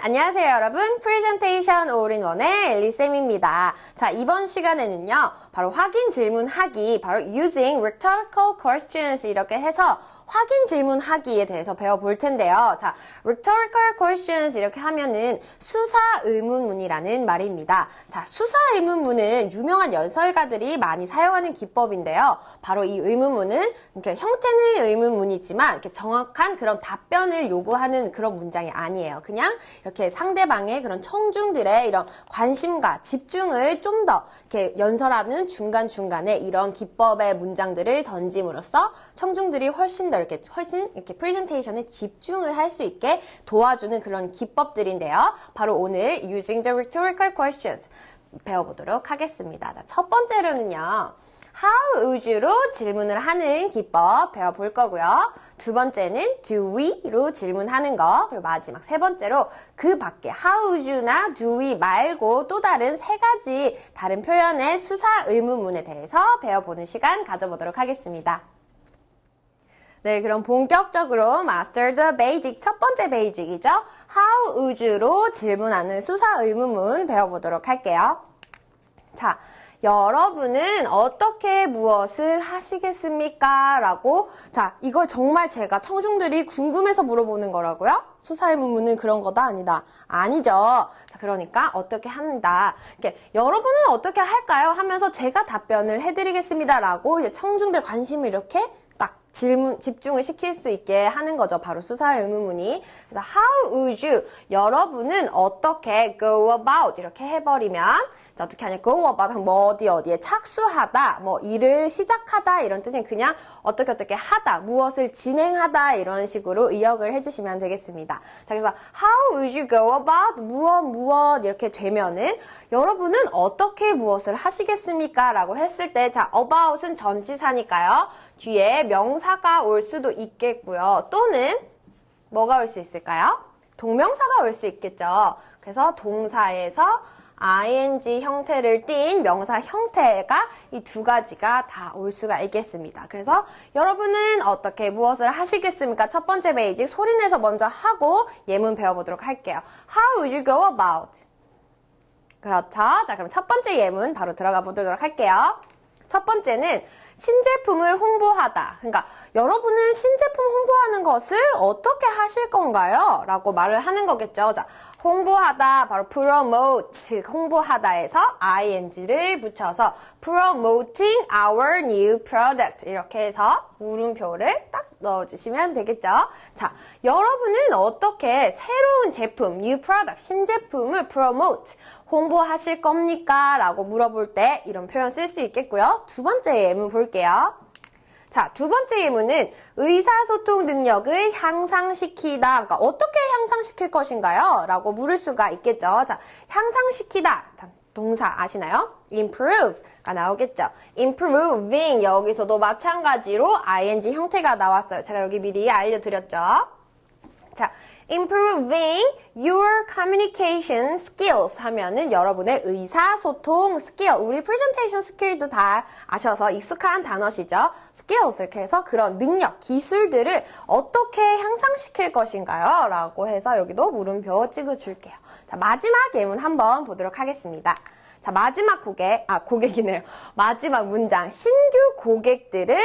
안녕하세요 여러분. 프레젠테이션 올인원의 엘리쌤입니다. 자, 이번 시간에는요, 바로 확인 질문하기, 바로 using rhetorical questions 이렇게 해서 확인 질문하기에 대해서 배워볼 텐데요. 자, rhetorical questions 이렇게 하면은 수사 의문문이라는 말입니다. 자, 수사 의문문은 유명한 연설가들이 많이 사용하는 기법인데요. 바로 이 의문문은 이렇게 형태는 의문문이지만 이렇게 정확한 그런 답변을 요구하는 그런 문장이 아니에요. 그냥 이렇게 상대방의 그런 청중들의 이런 관심과 집중을 좀 더 이렇게 연설하는 중간중간에 이런 기법의 문장들을 던짐으로써 청중들이 훨씬 이렇게 프레젠테이션에 집중을 할 수 있게 도와주는 그런 기법들인데요. 바로 오늘 using the rhetorical questions 배워보도록 하겠습니다. 자, 첫 번째로는요. How would로 질문을 하는 기법 배워볼 거고요. 두 번째는 do we로 질문하는 거. 그리고 마지막 세 번째로 그 밖에 how would나 do we 말고 또 다른 세 가지 다른 표현의 수사 의문문에 대해서 배워보는 시간 가져보도록 하겠습니다. 네, 그럼 본격적으로 master the basic 첫 번째 베이직이죠. How would로 질문하는 수사 의문문 배워보도록 할게요. 자, 여러분은 어떻게 무엇을 하시겠습니까? 라고, 자, 이걸 정말 제가 청중들이 궁금해서 물어보는 거라고요? 수사 의문문은 그런 거다 아니다. 아니죠. 자, 그러니까 어떻게 합니다. 이렇게 여러분은 어떻게 할까요? 하면서 제가 답변을 해드리겠습니다. 라고 이제 청중들 관심을 이렇게 딱 집중을 시킬 수 있게 하는 거죠. 바로 수사의 의문문이. 그래서 how would you, 여러분은 어떻게 go about 이렇게 해버리면 자, 어떻게 하냐, go about 뭐 어디에 착수하다, 뭐 일을 시작하다 이런 뜻은 그냥 어떻게 하다, 무엇을 진행하다 이런 식으로 의역을 해주시면 되겠습니다. 자, 그래서 how would you go about 무엇 이렇게 되면은 여러분은 어떻게 무엇을 하시겠습니까? 라고 했을 때 자, about은 전치사니까요. 뒤에 명사가 올 수도 있겠고요. 또는 뭐가 올 수 있을까요? 동명사가 올 수 있겠죠. 그래서 동사에서 ing 형태를 띈 명사 형태가 이 두 가지가 다 올 수가 있겠습니다. 그래서 여러분은 어떻게 무엇을 하시겠습니까? 첫 번째 베이직 소리내서 먼저 하고 예문 배워보도록 할게요. How would you go about? 그렇죠. 자, 그럼 첫 번째 예문 바로 들어가 보도록 할게요. 첫 번째는 신제품을 홍보하다. 그러니까 여러분은 신제품 홍보하는 것을 어떻게 하실 건가요? 라고 말을 하는 거겠죠. 자, 홍보하다 바로 promote, 홍보하다에서 ing를 붙여서 promoting our new product 이렇게 해서 물음표를 딱 넣어주시면 되겠죠. 자, 여러분은 어떻게 새로운 제품, new product, 신제품을 promote, 홍보하실 겁니까? 라고 물어볼 때 이런 표현 쓸 수 있겠고요. 두 번째 예문 볼게요. 자, 두 번째 예문은 의사소통 능력을 향상시키다. 그러니까 어떻게 향상시킬 것인가요? 라고 물을 수가 있겠죠. 자, 향상시키다. 동사 아시나요? improve가 나오겠죠. improving 여기서도 마찬가지로 ing 형태가 나왔어요. 제가 여기 미리 알려드렸죠. 자, improving your communication skills 하면은 여러분의 의사소통 스킬, 우리 presentation skill도 다 아셔서 익숙한 단어시죠. skills 이렇게 해서 그런 능력, 기술들을 어떻게 향상시킬 것인가요? 라고 해서 여기도 물음표 찍어줄게요. 자, 마지막 예문 한번 보도록 하겠습니다. 자, 마지막 고객이네요. 마지막 문장. 신규 고객들을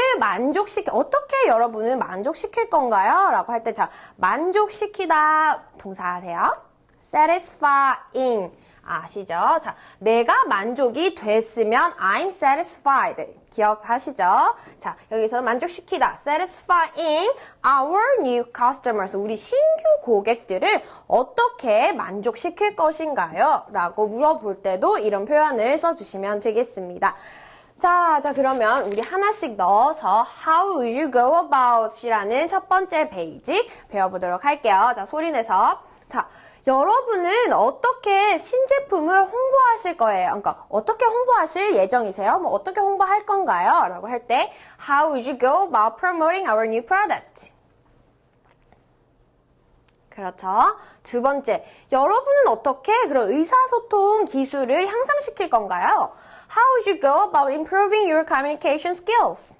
어떻게 여러분은 만족시킬 건가요? 라고 할 때, 자, 만족시키다 동사 아세요? satisfying. 아시죠? 자, 내가 만족이 됐으면 I'm satisfied. 기억하시죠? 자, 여기서 만족시키다. satisfying our new customers. 우리 신규 고객들을 어떻게 만족시킬 것인가요? 라고 물어볼 때도 이런 표현을 써주시면 되겠습니다. 자, 그러면 우리 하나씩 넣어서 How would you go about 이라는 첫 번째 베이직 배워보도록 할게요. 자, 소리내서. 자, 여러분은 어떻게 신제품을 홍보하실 거예요? 그러니까 어떻게 홍보하실 예정이세요? 뭐 어떻게 홍보할 건가요? 라고 할 때 How would you go about promoting our new product? 그렇죠. 두 번째, 여러분은 어떻게 그런 의사소통 기술을 향상시킬 건가요? How would you go about improving your communication skills?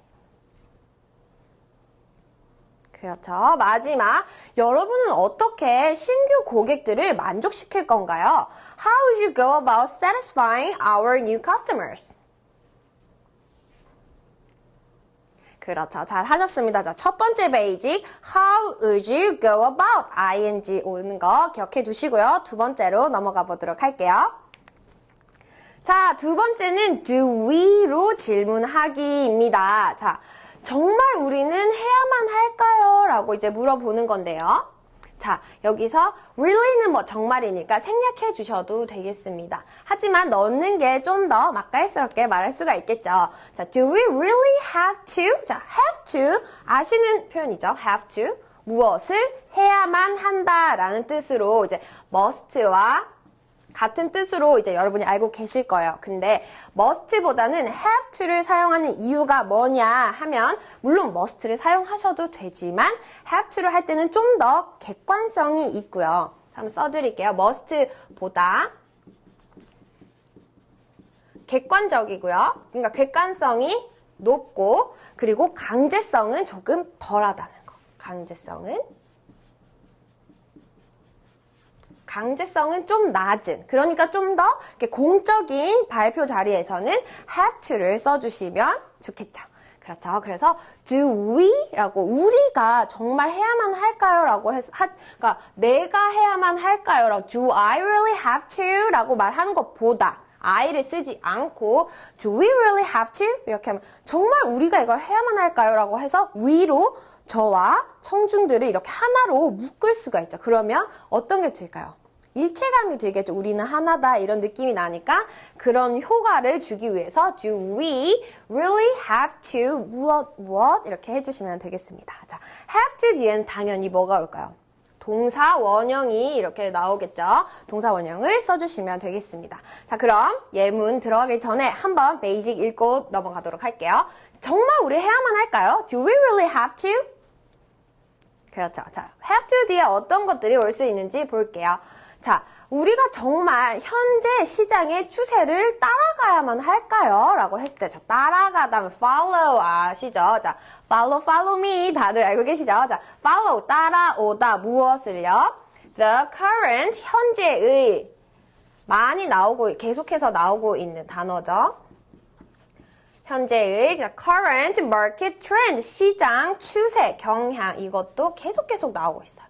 그렇죠. 마지막, 여러분은 어떻게 신규 고객들을 만족시킬 건가요? How would you go about satisfying our new customers? 그렇죠. 잘 하셨습니다. 자, 첫 번째 베이직, How would you go about? ing 오는 거 기억해 두시고요. 두 번째로 넘어가 보도록 할게요. 자, 두 번째는 do we로 질문하기입니다. 자, 정말 우리는 해야만 할까요? 라고 이제 물어보는 건데요. 자, 여기서 really는 뭐 정말이니까 생략해 주셔도 되겠습니다. 하지만 넣는 게 좀 더 맛깔스럽게 말할 수가 있겠죠. 자, do we really have to? 자, have to 아시는 표현이죠. have to 무엇을 해야만 한다라는 뜻으로 이제 must와 같은 뜻으로 이제 여러분이 알고 계실 거예요. 근데 must보다는 have to를 사용하는 이유가 뭐냐 하면 물론 must를 사용하셔도 되지만 have to를 할 때는 좀 더 객관성이 있고요. 한번 써드릴게요. must보다 객관적이고요. 그러니까 객관성이 높고 그리고 강제성은 조금 덜하다는 거. 강제성은 좀 낮은, 그러니까 좀 더 공적인 발표 자리에서는 have to를 써주시면 좋겠죠. 그렇죠. 그래서 do we라고 우리가 정말 해야만 할까요? 라고 해서 그러니까 내가 해야만 할까요? 라고 do I really have to? 라고 말하는 것보다 I를 쓰지 않고 do we really have to? 이렇게 하면 정말 우리가 이걸 해야만 할까요? 라고 해서 we로 저와 청중들을 이렇게 하나로 묶을 수가 있죠. 그러면 어떤 게 들까요? 일체감이 들겠죠. 우리는 하나다 이런 느낌이 나니까 그런 효과를 주기 위해서 do we really have to 무엇 이렇게 해주시면 되겠습니다. 자, have to 뒤에는 당연히 뭐가 올까요? 동사 원형이 이렇게 나오겠죠. 동사 원형을 써주시면 되겠습니다. 자, 그럼 예문 들어가기 전에 한번 베이직 읽고 넘어가도록 할게요. 정말 우리 해야만 할까요? Do we really have to? 그렇죠. 자, have to 뒤에 어떤 것들이 올 수 있는지 볼게요. 자, 우리가 정말 현재 시장의 추세를 따라가야만 할까요? 라고 했을 때, 자, 따라가다면 follow 아시죠? 자, follow me 다들 알고 계시죠? 자, follow 따라오다 무엇을요? The current 현재의 많이 나오고 계속해서 나오고 있는 단어죠. 현재의 current market trend 시장 추세 경향 이것도 계속 나오고 있어요.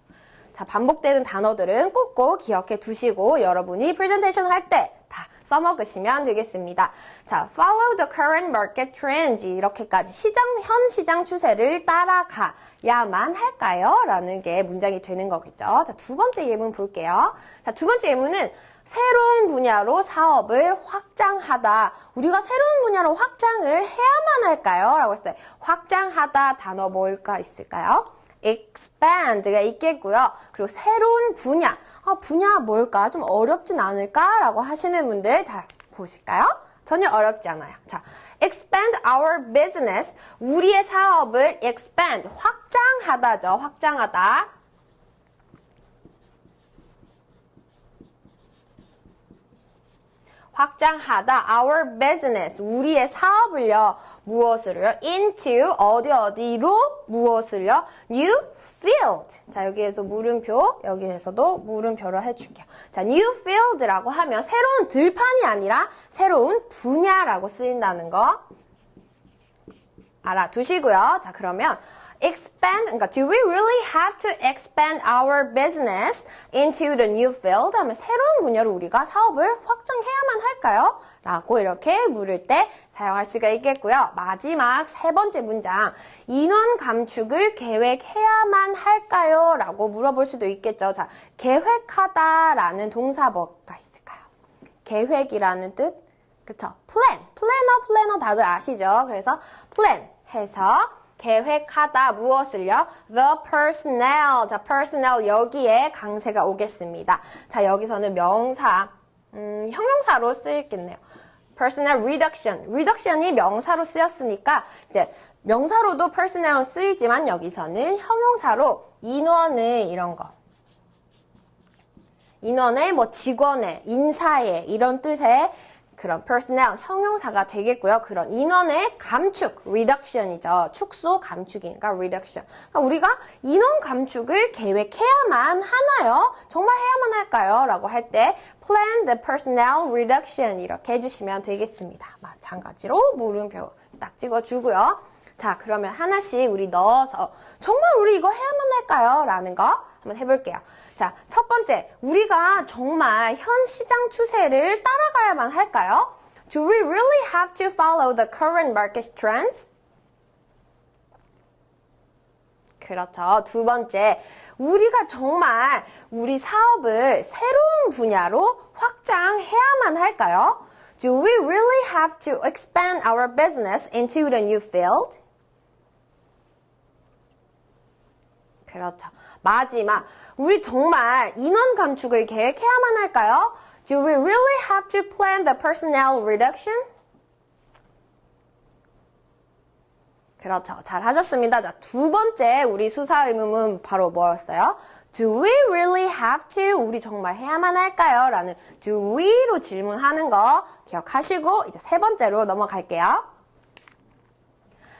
자, 반복되는 단어들은 꼭꼭 기억해 두시고 여러분이 프레젠테이션 할 때 다 써먹으시면 되겠습니다. 자, follow the current market trends 이렇게까지 현 시장 추세를 따라가야만 할까요? 라는 게 문장이 되는 거겠죠. 자, 두 번째 예문 볼게요. 자, 두 번째 예문은 새로운 분야로 사업을 확장하다. 우리가 새로운 분야로 확장을 해야만 할까요? 라고 했을 때 확장하다 단어 뭘까 있을까요? expand가 있겠고요. 그리고 새로운 분야. 분야 뭘까? 좀 어렵진 않을까? 라고 하시는 분들 자, 보실까요? 전혀 어렵지 않아요. 자, expand our business. 우리의 사업을 expand, 확장하다죠. 확장하다. 확장하다 our business 우리의 사업을요 무엇을요 into 어디로 무엇을요 new field 자 여기에서 물음표 여기에서도 물음표를 해줄게요 자 new field라고 하면 새로운 들판이 아니라 새로운 분야라고 쓰인다는 거 알아두시고요 자 그러면 expand, 그러니까 do we really have to expand our business into the new field? 하면 새로운 분야로 우리가 사업을 확장해야만 할까요? 라고 이렇게 물을 때 사용할 수가 있겠고요. 마지막 세 번째 문장, 인원 감축을 계획해야만 할까요? 라고 물어볼 수도 있겠죠. 자, 계획하다라는 동사 뭐가 있을까요? 계획이라는 뜻, 그쵸? 플래너 다들 아시죠? 그래서 plan 해서 계획하다 무엇을요? The personnel. 자, personnel 여기에 강세가 오겠습니다. 자, 여기서는 명사, 형용사로 쓰이겠네요. personnel reduction. reduction이 명사로 쓰였으니까 이제 명사로도 personnel은 쓰이지만 여기서는 형용사로 인원의 이런 거. 인원의 뭐 직원의, 인사의 이런 뜻의 그런 personnel, 형용사가 되겠고요. 그런 인원의 감축, reduction이죠. 축소, 감축이니까 reduction. 그러니까 우리가 인원 감축을 계획해야만 하나요? 정말 해야만 할까요? 라고 할 때 plan the personnel reduction 이렇게 해주시면 되겠습니다. 마찬가지로 물음표 딱 찍어주고요. 자, 그러면 하나씩 우리 넣어서 정말 우리 이거 해야만 할까요? 라는 거 한번 해볼게요. 자, 첫 번째, 우리가 정말 현 시장 추세를 따라가야만 할까요? Do we really have to follow the current market trends? 그렇죠. 두 번째, 우리가 정말 우리 사업을 새로운 분야로 확장해야만 할까요? Do we really have to expand our business into the new field? 그렇죠. 마지막, 우리 정말 인원 감축을 계획해야만 할까요? Do we really have to plan the personnel reduction? 그렇죠. 잘 하셨습니다. 자, 두 번째 우리 수사 의문은 바로 뭐였어요? Do we really have to? 우리 정말 해야만 할까요? 라는 do we로 질문하는 거 기억하시고 이제 세 번째로 넘어갈게요.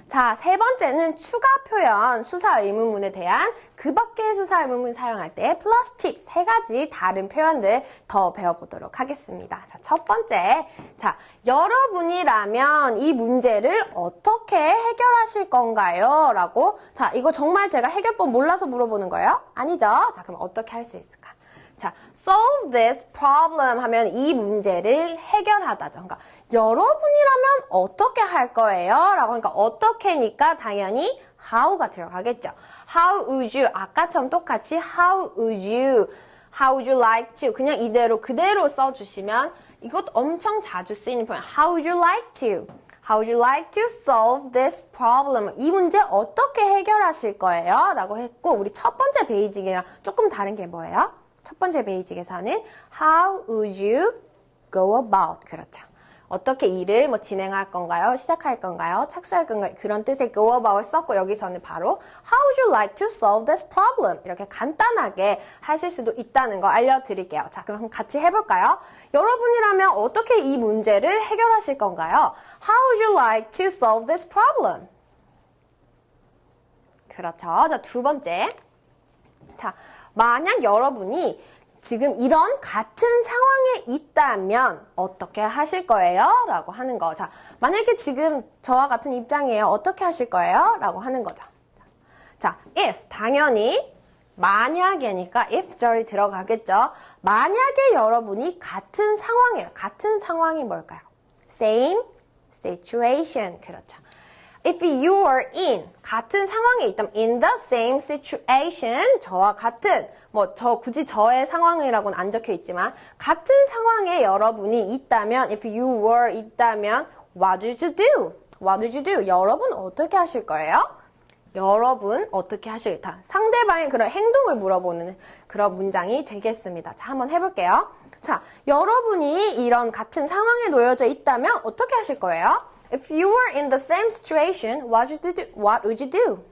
자, 세 번째는 추가 표현 수사 의문문에 대한 그 밖의 수사 의문문 사용할 때 플러스 팁 세 가지 다른 표현들 더 배워보도록 하겠습니다. 자, 첫 번째. 자, 여러분이라면 이 문제를 어떻게 해결하실 건가요? 라고. 자, 이거 정말 제가 해결법 몰라서 물어보는 거예요? 아니죠? 자, 그럼 어떻게 할 수 있을까? 자, solve this problem 하면 이 문제를 해결하다죠. 그러니까 여러분이라면 어떻게 할 거예요? 라고 하니까 어떻게니까 당연히 how가 들어가겠죠. How would you? 아까처럼 똑같이 how would you like to? 그냥 이대로 그대로 써주시면 이것도 엄청 자주 쓰이는 표현. How would you like to? How would you like to solve this problem? 이 문제 어떻게 해결하실 거예요? 라고 했고 우리 첫 번째 베이직이랑 조금 다른 게 뭐예요? 첫 번째 베이직에서는 How would you go about? 그렇죠. 어떻게 일을 뭐 진행할 건가요? 시작할 건가요? 착수할 건가요? 그런 뜻의 go about 썼고 여기서는 바로 How would you like to solve this problem? 이렇게 간단하게 하실 수도 있다는 거 알려드릴게요. 자, 그럼 같이 해볼까요? 여러분이라면 어떻게 이 문제를 해결하실 건가요? How would you like to solve this problem? 그렇죠. 자, 두 번째. 자, 만약 여러분이 지금 이런 같은 상황에 있다면 어떻게 하실 거예요? 라고 하는 거. 자, 만약에 지금 저와 같은 입장이에요. 어떻게 하실 거예요? 라고 하는 거죠. 자, if 당연히 만약에니까 if 절이 들어가겠죠. 만약에 여러분이 같은 상황이에요. 같은 상황이 뭘까요? Same situation. 그렇죠. If you were in 같은 상황에 있다면 in the same situation 저와 같은 굳이 저의 상황이라고는 안 적혀 있지만 같은 상황에 여러분이 있다면 if you were 있다면 what would you do? What would you do? 여러분 어떻게 하실 거예요? 여러분 어떻게 하실까? 상대방의 그런 행동을 물어보는 그런 문장이 되겠습니다. 자, 한번 해볼게요. 자, 여러분이 이런 같은 상황에 놓여져 있다면 어떻게 하실 거예요? If you were in the same situation, what would you do?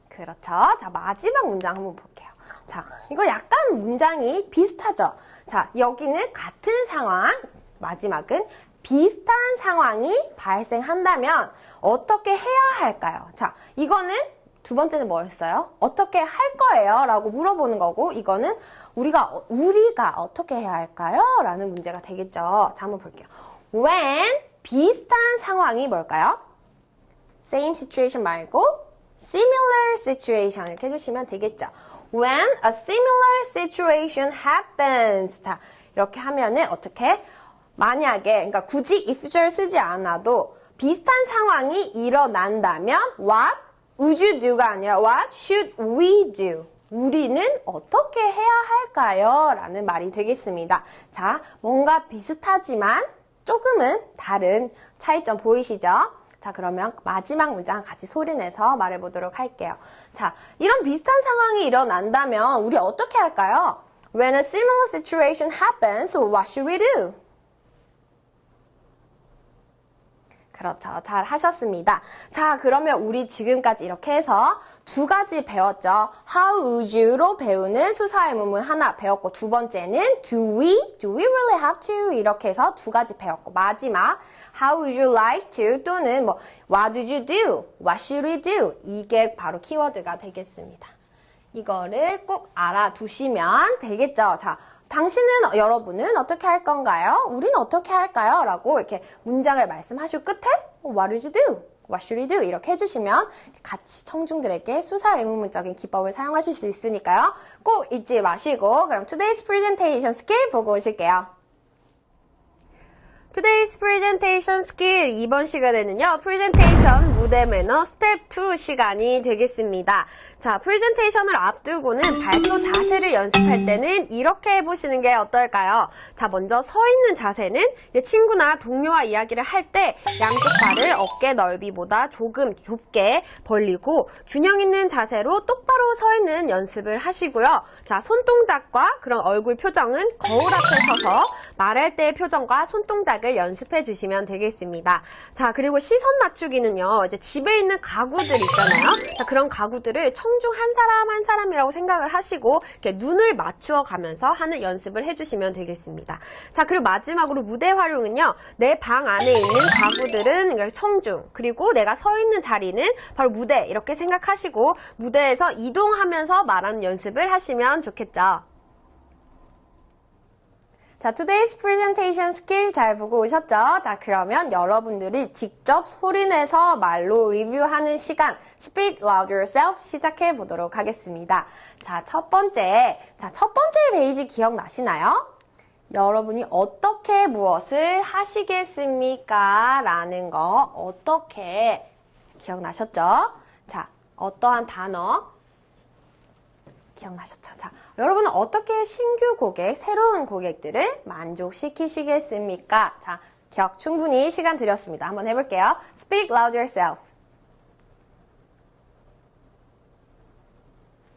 그렇죠. 자, 마지막 문장 한번 볼게요. 자, 이거 약간 문장이 비슷하죠? 자, 여기는 같은 상황, 마지막은 비슷한 상황이 발생한다면 어떻게 해야 할까요? 자, 이거는 두 번째는 뭐였어요? 어떻게 할 거예요? 라고 물어보는 거고 이거는 우리가 어떻게 해야 할까요? 라는 문제가 되겠죠. 자, 한번 볼게요. When 비슷한 상황이 뭘까요? Same situation 말고 similar situation 이렇게 해주시면 되겠죠. When a similar situation happens. 자, 이렇게 하면은 어떻게? 만약에, 그러니까 굳이 if절 쓰지 않아도 비슷한 상황이 일어난다면 what would you do가 아니라 what should we do? 우리는 어떻게 해야 할까요? 라는 말이 되겠습니다. 자, 뭔가 비슷하지만 조금은 다른 차이점 보이시죠? 자, 그러면 마지막 문장 같이 소리내서 말해보도록 할게요. 자, 이런 비슷한 상황이 일어난다면 우리 어떻게 할까요? When a similar situation happens, what should we do? 그렇죠. 잘 하셨습니다. 자, 그러면 우리 지금까지 이렇게 해서 두 가지 배웠죠. How would you로 배우는 수사 의문문 하나 배웠고, 두 번째는 do we really have to 이렇게 해서 두 가지 배웠고, 마지막 How would you like to 또는 뭐 What did you do? What should we do? 이게 바로 키워드가 되겠습니다. 이거를 꼭 알아두시면 되겠죠. 자, 당신은, 여러분은 어떻게 할 건가요? 우린 어떻게 할까요? 라고 이렇게 문장을 말씀하시고 끝에 What did you do? What should we do? 이렇게 해주시면 같이 청중들에게 수사 의문문적인 기법을 사용하실 수 있으니까요. 꼭 잊지 마시고 그럼 Today's Presentation Skill 보고 오실게요. Today's Presentation Skill 이번 시간에는요. Presentation 무대 매너 스텝 2 시간이 되겠습니다. 자, 프레젠테이션을 앞두고는 발표 자세를 연습할 때는 이렇게 해보시는 게 어떨까요? 자, 먼저 서 있는 자세는 이제 친구나 동료와 이야기를 할 때 양쪽 발을 어깨 넓이보다 조금 좁게 벌리고 균형 있는 자세로 똑바로 서 있는 연습을 하시고요. 자, 손동작과 그런 얼굴 표정은 거울 앞에 서서 말할 때의 표정과 손동작을 연습해 주시면 되겠습니다. 자, 그리고 시선 맞추기는요. 이제 집에 있는 가구들 있잖아요. 자, 그런 가구들을 청중 한 사람 한 사람이라고 생각을 하시고 이렇게 눈을 맞추어 가면서 하는 연습을 해주시면 되겠습니다. 자, 그리고 마지막으로 무대 활용은요. 내 방 안에 있는 가구들은 청중, 그리고 내가 서 있는 자리는 바로 무대 이렇게 생각하시고 무대에서 이동하면서 말하는 연습을 하시면 좋겠죠. 자, Today's Presentation Skill 잘 보고 오셨죠? 자, 그러면 여러분들이 직접 소리내서 말로 리뷰하는 시간 Speak Loud Yourself 시작해 보도록 하겠습니다. 자, 첫 번째 페이지 기억나시나요? 여러분이 어떻게 무엇을 하시겠습니까? 라는 거 어떻게 기억나셨죠? 자, 어떠한 단어 기억나셨죠? 자, 여러분은 어떻게 신규 고객, 새로운 고객들을 만족시키시겠습니까? 자, 기억 충분히 시간 드렸습니다. 한번 해볼게요. Speak loud yourself.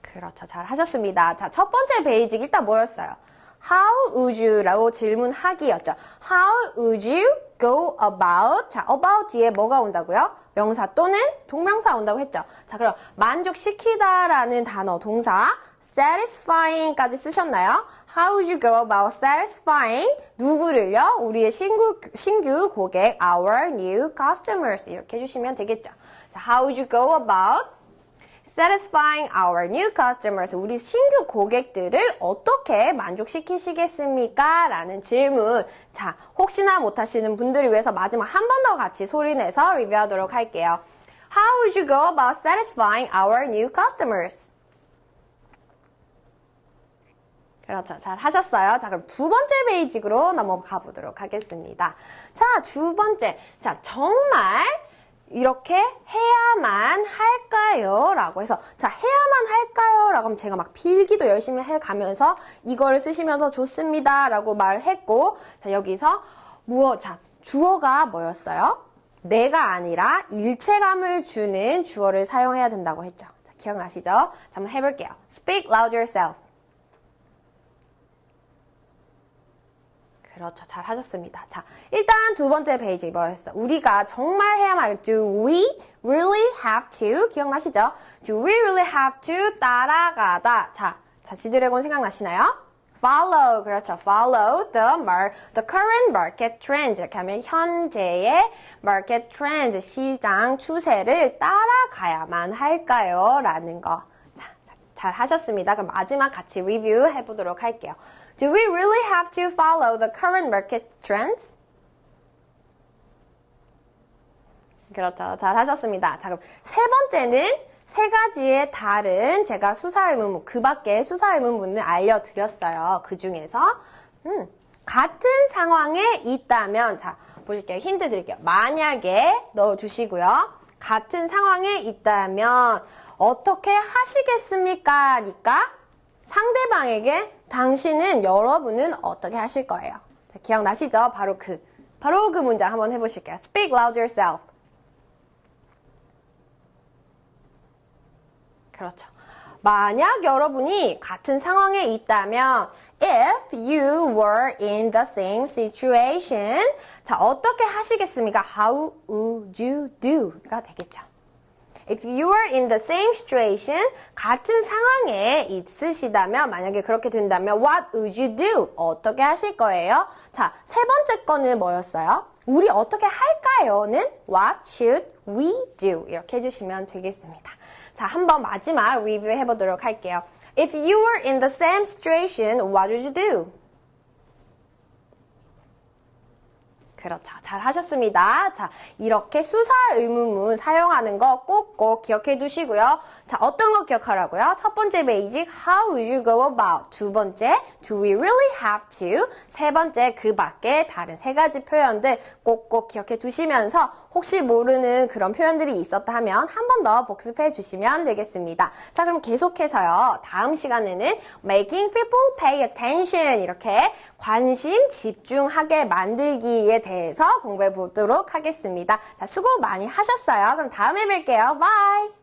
그렇죠. 잘 하셨습니다. 자, 첫 번째 베이직 일단 뭐였어요? How would you라고 질문하기였죠. How would you go about? 자, about 뒤에 뭐가 온다고요? 명사 또는 동명사 온다고 했죠. 자, 그럼 만족시키다라는 단어 동사 satisfying까지 쓰셨나요? How would you go about satisfying? 누구를요? 우리의 신규 고객, our new customers 이렇게 해주시면 되겠죠. 자, how would you go about satisfying our new customers? 우리 신규 고객들을 어떻게 만족시키시겠습니까? 라는 질문. 자, 혹시나 못하시는 분들을 위해서 마지막 한 번 더 같이 소리내서 리뷰하도록 할게요. How would you go about satisfying our new customers? 그렇죠. 잘 하셨어요. 자, 그럼 두 번째 베이직으로 넘어가 보도록 하겠습니다. 자, 두 번째. 자, 정말 이렇게 해야만 할까요? 라고 해서 자, 해야만 할까요? 라고 하면 제가 막 필기도 열심히 해가면서 이거를 쓰시면 더 좋습니다. 라고 말을 했고 자, 여기서 자, 주어가 뭐였어요? 내가 아니라 일체감을 주는 주어를 사용해야 된다고 했죠. 자, 기억나시죠? 자, 한번 해볼게요. Speak loud yourself. 그렇죠. 잘 하셨습니다. 자, 일단 두 번째 페이지 뭐였어? 우리가 정말 해야만 할 Do we really have to? 기억나시죠? Do we really have to? 따라가다. 자, 지드래곤 생각나시나요? Follow. 그렇죠. Follow the current market trends. 이렇게 하면 현재의 market trends, 시장 추세를 따라가야만 할까요? 라는 거. 자, 잘 하셨습니다. 그럼 마지막 같이 리뷰 해보도록 할게요. Do we really have to follow the current market trends? 그렇죠. 잘 하셨습니다. 자, 그럼 세 번째는 세 가지의 다른 제가 수사의문문, 그 밖에 수사의문문을 알려드렸어요. 그 중에서 같은 상황에 있다면 자, 보실게요. 힌트 드릴게요. 만약에 넣어주시고요. 같은 상황에 있다면 어떻게 하시겠습니까? 니까 상대방에게 당신은, 여러분은 어떻게 하실 거예요? 자, 기억나시죠? 바로 그 문장 한번 해보실게요. Speak loud yourself. 그렇죠. 만약 여러분이 같은 상황에 있다면 if you were in the same situation 자, 어떻게 하시겠습니까? How would you do?가 되겠죠. If you were in the same situation, 같은 상황에 있으시다면, 만약에 그렇게 된다면, what would you do? 어떻게 하실 거예요? 자, 세 번째 거는 뭐였어요? 우리 어떻게 할까요?는 what should we do? 이렇게 해주시면 되겠습니다. 자, 한번 마지막 리뷰 해보도록 할게요. If you were in the same situation, what would you do? 그렇죠. 잘 하셨습니다. 자, 이렇게 수사 의문문 사용하는 거 꼭꼭 기억해 두시고요. 자, 어떤 거 기억하라고요? 첫 번째 베이직, how would you go about? 두 번째, do we really have to? 세 번째, 그 밖에 다른 세 가지 표현들 꼭꼭 기억해 두시면서 혹시 모르는 그런 표현들이 있었다 하면 한 번 더 복습해 주시면 되겠습니다. 자, 그럼 계속해서요. 다음 시간에는 making people pay attention 이렇게 관심 집중하게 만들기에 대해서 공부해 보도록 하겠습니다. 자, 수고 많이 하셨어요. 그럼 다음에 뵐게요. 바이!